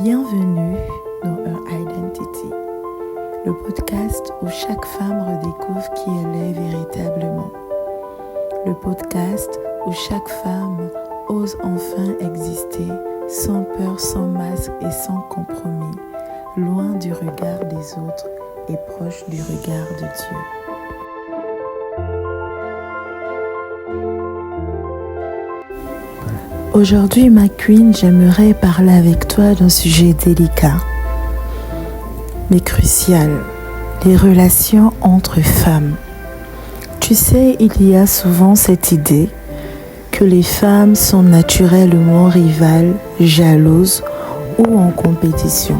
Bienvenue dans Her Identity, le podcast où chaque femme redécouvre qui elle est véritablement. Le podcast où chaque femme ose enfin exister sans peur, sans masque et sans compromis, loin du regard des autres et proche du regard de Dieu. Aujourd'hui, ma queen, j'aimerais parler avec toi d'un sujet délicat, mais crucial, les relations entre femmes. Tu sais, il y a souvent cette idée que les femmes sont naturellement rivales, jalouses ou en compétition.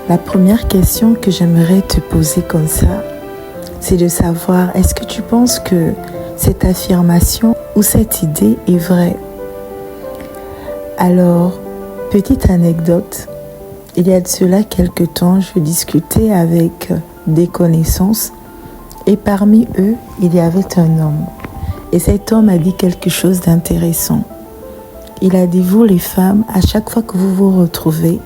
La première question que j'aimerais te poser comme ça, c'est de savoir, est-ce que tu penses que cette affirmation ou cette idée est vraie? Alors, petite anecdote, il y a de cela quelques temps, je discutais avec des connaissances et parmi eux, il y avait un homme. Et cet homme a dit quelque chose d'intéressant. Il a dit, vous les femmes, à chaque fois que vous vous retrouvez,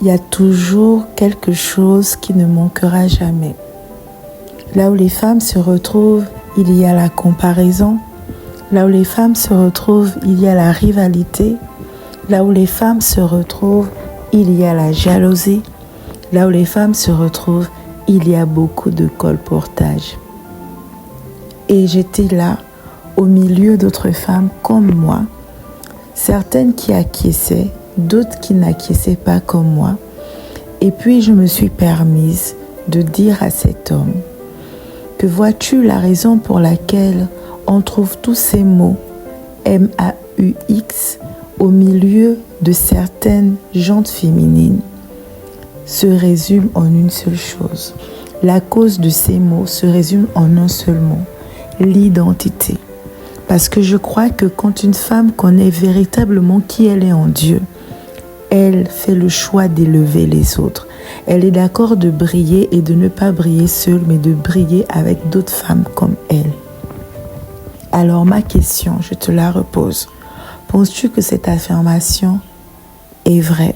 il y a toujours quelque chose qui ne manquera jamais. Là où les femmes se retrouvent, il y a la comparaison. Là où les femmes se retrouvent, il y a la rivalité. Là où les femmes se retrouvent, il y a la jalousie. Là où les femmes se retrouvent, il y a beaucoup de colportage. Et j'étais là, au milieu d'autres femmes comme moi, certaines qui acquiesçaient, d'autres qui n'acquiesçaient pas comme moi. Et puis je me suis permise de dire à cet homme que vois-tu la raison pour laquelle on trouve tous ces mots MAUX au milieu de certaines jantes féminines se résume en une seule chose. La cause de ces mots se résume en un seul mot, l'identité. Parce que je crois que quand une femme connaît véritablement qui elle est en Dieu, elle fait le choix d'élever les autres. Elle est d'accord de briller et de ne pas briller seule, mais de briller avec d'autres femmes comme elle. Alors ma question, je te la repose. Penses-tu que cette affirmation est vraie?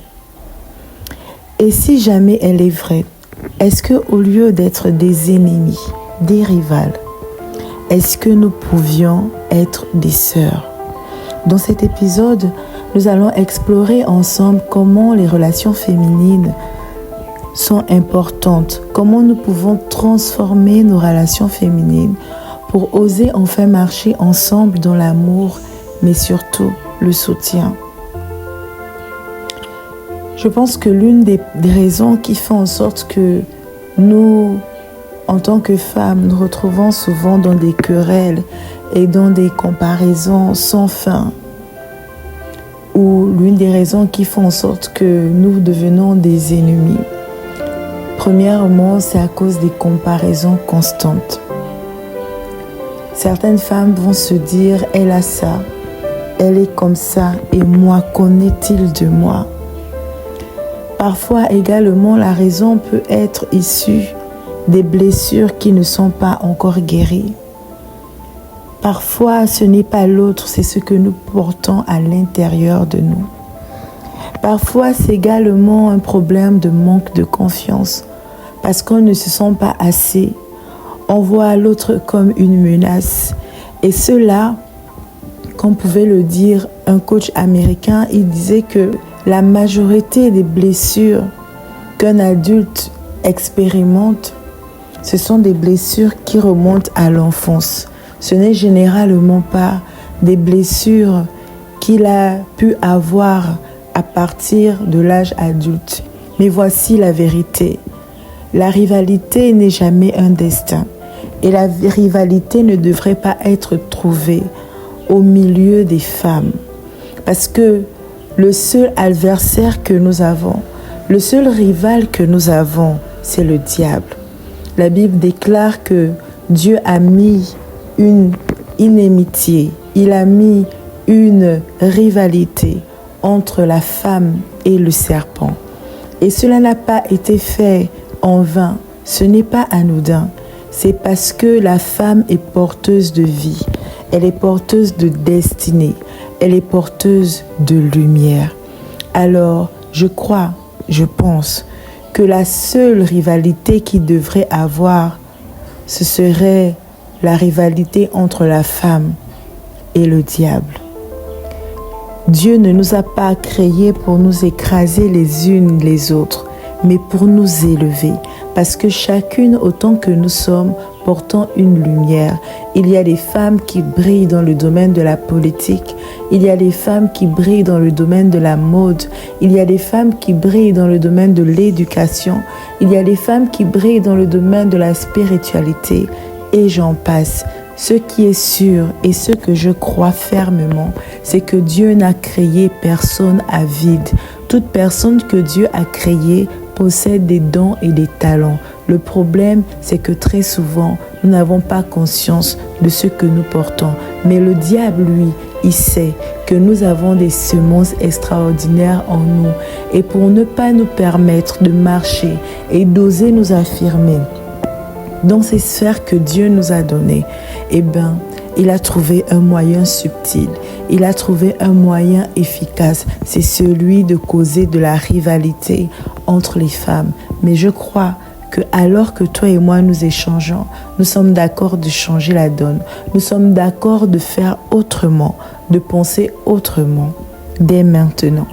Et si jamais elle est vraie, est-ce qu'au lieu d'être des ennemis, des rivales, est-ce que nous pouvions être des sœurs? Dans cet épisode, nous allons explorer ensemble comment les relations féminines sont importantes, comment nous pouvons transformer nos relations féminines pour oser enfin marcher ensemble dans l'amour, mais surtout le soutien. Je pense que l'une des raisons qui fait en sorte que nous, en tant que femmes, nous retrouvons souvent dans des querelles et dans des comparaisons sans fin, ou l'une des raisons qui font en sorte que nous devenons des ennemis. Premièrement, c'est à cause des comparaisons constantes. Certaines femmes vont se dire, elle a ça, elle est comme ça, et moi, qu'en-est-il de moi? Parfois également, la raison peut être issue des blessures qui ne sont pas encore guéries. Parfois, ce n'est pas l'autre, c'est ce que nous portons à l'intérieur de nous. Parfois, c'est également un problème de manque de confiance, parce qu'on ne se sent pas assez. On voit l'autre comme une menace. Et cela, comme pouvait le dire un coach américain, il disait que la majorité des blessures qu'un adulte expérimente, ce sont des blessures qui remontent à l'enfance. Ce n'est généralement pas des blessures qu'il a pu avoir à partir de l'âge adulte. Mais voici la vérité. La rivalité n'est jamais un destin. Et la rivalité ne devrait pas être trouvée au milieu des femmes. Parce que le seul adversaire que nous avons, le seul rival que nous avons, c'est le diable. La Bible déclare que Dieu a mis une inimitié, il a mis une rivalité entre la femme et le serpent. Et cela n'a pas été fait en vain, ce n'est pas anodin. C'est parce que la femme est porteuse de vie, elle est porteuse de destinée, elle est porteuse de lumière. Alors, je pense que la seule rivalité qu'il devrait avoir, ce serait la rivalité entre la femme et le diable. Dieu ne nous a pas créés pour nous écraser les unes les autres, mais pour nous élever, parce que chacune, autant que nous sommes, portant une lumière. Il y a des femmes qui brillent dans le domaine de la politique, il y a des femmes qui brillent dans le domaine de la mode, il y a des femmes qui brillent dans le domaine de l'éducation, il y a des femmes qui brillent dans le domaine de la spiritualité, et j'en passe. Ce qui est sûr et ce que je crois fermement, c'est que Dieu n'a créé personne à vide. Toute personne que Dieu a créée possède des dons et des talents. Le problème, c'est que très souvent, nous n'avons pas conscience de ce que nous portons. Mais le diable, lui, il sait que nous avons des semences extraordinaires en nous. Et pour ne pas nous permettre de marcher et d'oser nous affirmer dans ces sphères que Dieu nous a données, il a trouvé un moyen subtil. Il a trouvé un moyen efficace. C'est celui de causer de la rivalité entre les femmes. Mais je crois que alors que toi et moi nous échangeons, nous sommes d'accord de changer la donne. Nous sommes d'accord de faire autrement, de penser autrement, dès maintenant.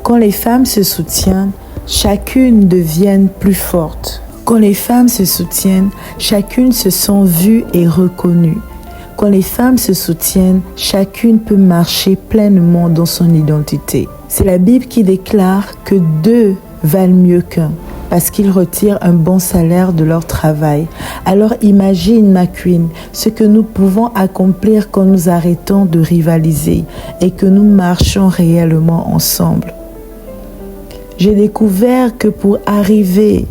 Quand les femmes se soutiennent, chacune devient plus forte. Quand les femmes se soutiennent, chacune se sent vue et reconnue. Quand les femmes se soutiennent, chacune peut marcher pleinement dans son identité. C'est la Bible qui déclare que 2 valent mieux qu'1 parce qu'ils retirent un bon salaire de leur travail. Alors imagine, ma queen, ce que nous pouvons accomplir quand nous arrêtons de rivaliser et que nous marchons réellement ensemble. J'ai découvert que pour arriver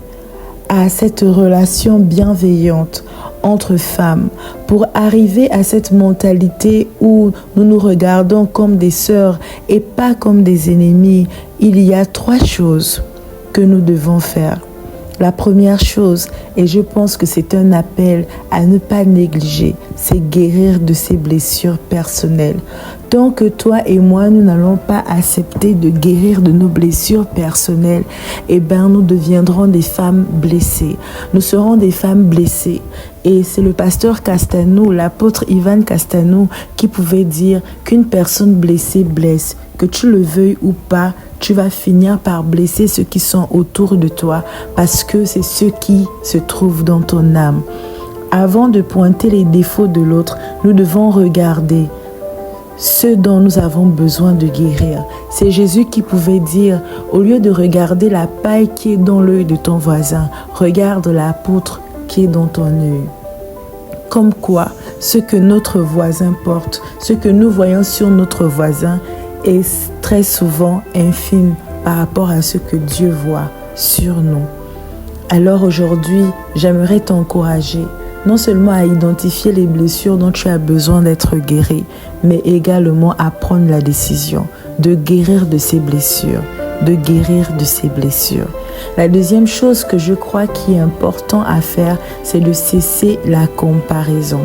à cette relation bienveillante entre femmes, pour arriver à cette mentalité où nous nous regardons comme des sœurs et pas comme des ennemis, il y a 3 choses que nous devons faire. La première chose, et je pense que c'est un appel à ne pas négliger, c'est guérir de ses blessures personnelles. Tant que toi et moi, nous n'allons pas accepter de guérir de nos blessures personnelles, nous deviendrons des femmes blessées. Nous serons des femmes blessées. Et c'est le pasteur Castano, l'apôtre Ivan Castano, qui pouvait dire qu'une personne blessée blesse. Que tu le veuilles ou pas, tu vas finir par blesser ceux qui sont autour de toi parce que c'est ceux qui se trouvent dans ton âme. Avant de pointer les défauts de l'autre, nous devons regarder ce dont nous avons besoin de guérir. C'est Jésus qui pouvait dire, au lieu de regarder la paille qui est dans l'œil de ton voisin, regarde la poutre qui est dans ton œil. Comme quoi, ce que notre voisin porte, ce que nous voyons sur notre voisin est très souvent infime par rapport à ce que Dieu voit sur nous. Alors aujourd'hui, j'aimerais t'encourager non seulement à identifier les blessures dont tu as besoin d'être guéri, mais également à prendre la décision de guérir de ces blessures, de guérir de ces blessures. La deuxième chose que je crois qui est important à faire, c'est de cesser la comparaison.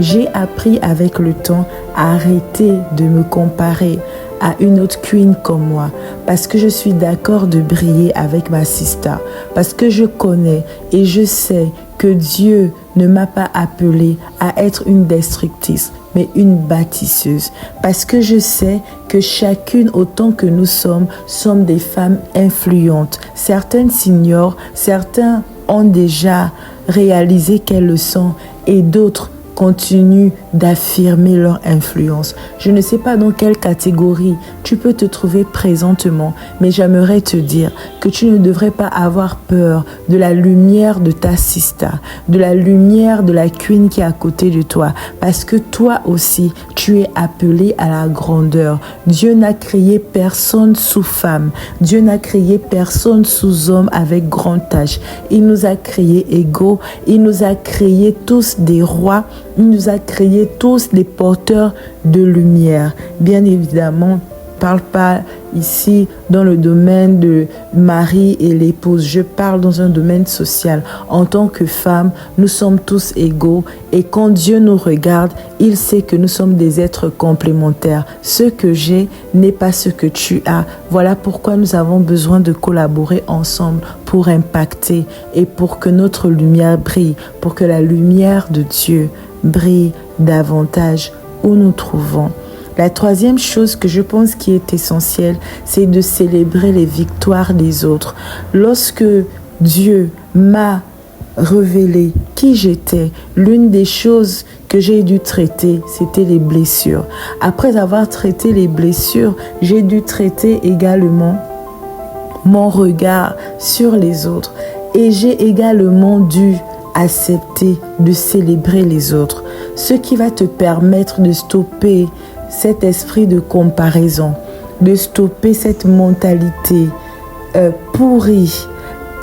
J'ai appris avec le temps à arrêter de me comparer à une autre queen comme moi, parce que je suis d'accord de briller avec ma sister, parce que je connais et je sais que Dieu ne m'a pas appelée à être une destructrice, mais une bâtisseuse, parce que je sais que chacune, autant que nous sommes des femmes influentes. Certaines s'ignorent, certains ont déjà réalisé qu'elles le sont et d'autres continuent d'affirmer leur influence. Je ne sais pas dans quelle catégorie tu peux te trouver présentement, mais j'aimerais te dire que tu ne devrais pas avoir peur de la lumière de ta sister, de la lumière de la queen qui est à côté de toi, parce que toi aussi, tu es appelé à la grandeur. Dieu n'a créé personne sous femme. Dieu n'a créé personne sous homme avec grand H. Il nous a créés égaux. Il nous a créés tous des rois. Il nous a créés tous des porteurs de lumière. Bien évidemment, parle pas ici dans le domaine de mari et l'épouse, je parle dans un domaine social. En tant que femme, nous sommes tous égaux et quand Dieu nous regarde, il sait que nous sommes des êtres complémentaires. Ce que j'ai n'est pas ce que tu as. Voilà pourquoi nous avons besoin de collaborer ensemble pour impacter et pour que notre lumière brille, pour que la lumière de Dieu brille davantage où nous trouvons. La troisième chose que je pense qui est essentielle, c'est de célébrer les victoires des autres. Lorsque Dieu m'a révélé qui j'étais, l'une des choses que j'ai dû traiter, c'était les blessures. Après avoir traité les blessures, j'ai dû traiter également mon regard sur les autres. Et j'ai également dû accepter de célébrer les autres. Ce qui va te permettre de stopper cet esprit de comparaison, de stopper cette mentalité pourrie,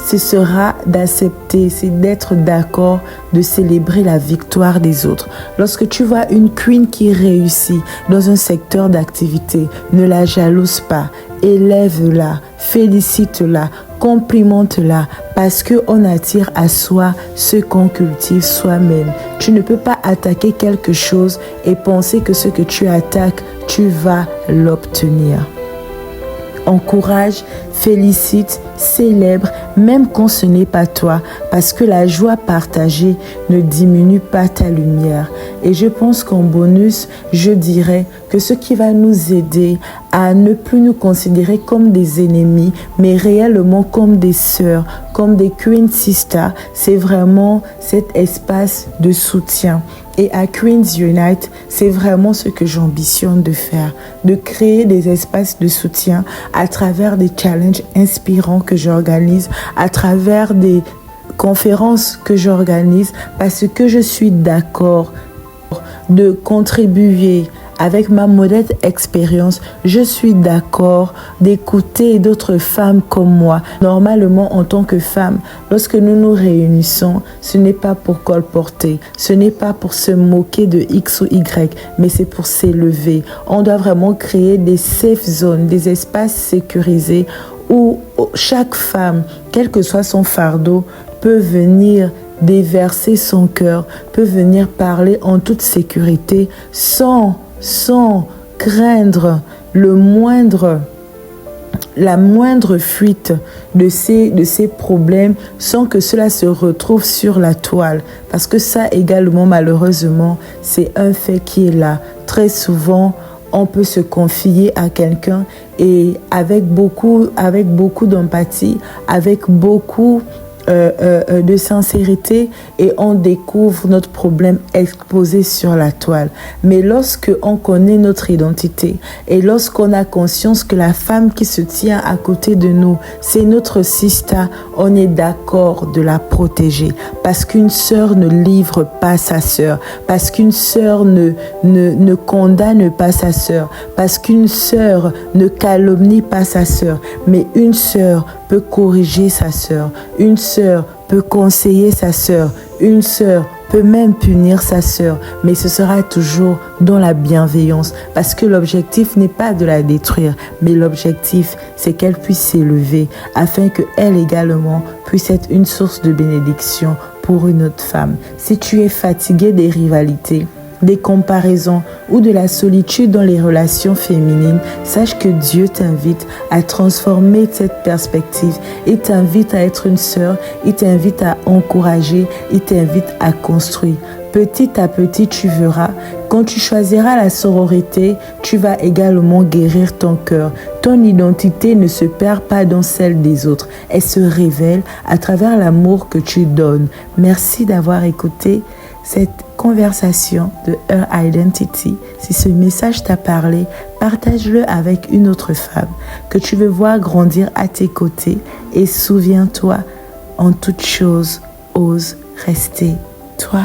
ce sera d'accepter, c'est d'être d'accord, de célébrer la victoire des autres. Lorsque tu vois une queen qui réussit dans un secteur d'activité, ne la jalouse pas, élève-la, félicite-la, complimente-la, parce qu'on attire à soi ce qu'on cultive soi-même. Tu ne peux pas attaquer quelque chose et penser que ce que tu attaques, tu vas l'obtenir. Encourage, félicite, célèbre, même quand ce n'est pas toi, parce que la joie partagée ne diminue pas ta lumière. Et je pense qu'en bonus, je dirais que ce qui va nous aider à ne plus nous considérer comme des ennemis, mais réellement comme des sœurs, comme des Queen Sisters, c'est vraiment cet espace de soutien. Et à Queens Unite, c'est vraiment ce que j'ambitionne de faire, de créer des espaces de soutien à travers des challenges inspirants que j'organise, à travers des conférences que j'organise, parce que je suis d'accord de contribuer avec ma modeste expérience, je suis d'accord d'écouter d'autres femmes comme moi. Normalement, en tant que femme, lorsque nous nous réunissons, ce n'est pas pour colporter, ce n'est pas pour se moquer de X ou Y, mais c'est pour s'élever. On doit vraiment créer des safe zones, des espaces sécurisés où chaque femme, quel que soit son fardeau, peut venir déverser son cœur, peut venir parler en toute sécurité sans craindre la moindre fuite de ces problèmes, sans que cela se retrouve sur la toile. Parce que ça également, malheureusement, c'est un fait qui est là. Très souvent, on peut se confier à quelqu'un et avec beaucoup d'empathie, avec beaucoup de sincérité, et on découvre notre problème exposé sur la toile. Mais lorsque on connaît notre identité et lorsqu'on a conscience que la femme qui se tient à côté de nous, c'est notre sister, on est d'accord de la protéger, parce qu'une sœur ne livre pas sa sœur, parce qu'une sœur ne condamne pas sa sœur, parce qu'une sœur ne calomnie pas sa sœur, mais une sœur peut corriger sa sœur, une sœur peut conseiller sa sœur, une sœur peut même punir sa sœur, mais ce sera toujours dans la bienveillance, parce que l'objectif n'est pas de la détruire, mais l'objectif, c'est qu'elle puisse s'élever, afin qu'elle également puisse être une source de bénédiction pour une autre femme. Si tu es fatigué des rivalités, des comparaisons ou de la solitude dans les relations féminines, sache que Dieu t'invite à transformer cette perspective. Il t'invite à être une sœur, il t'invite à encourager, il t'invite à construire. Petit à petit, tu verras, quand tu choisiras la sororité, tu vas également guérir ton cœur. Ton identité ne se perd pas dans celle des autres. Elle se révèle à travers l'amour que tu donnes. Merci d'avoir écouté cette conversation de Her Identity. Si ce message t'a parlé, partage-le avec une autre femme que tu veux voir grandir à tes côtés, et souviens-toi, en toute chose, ose rester toi.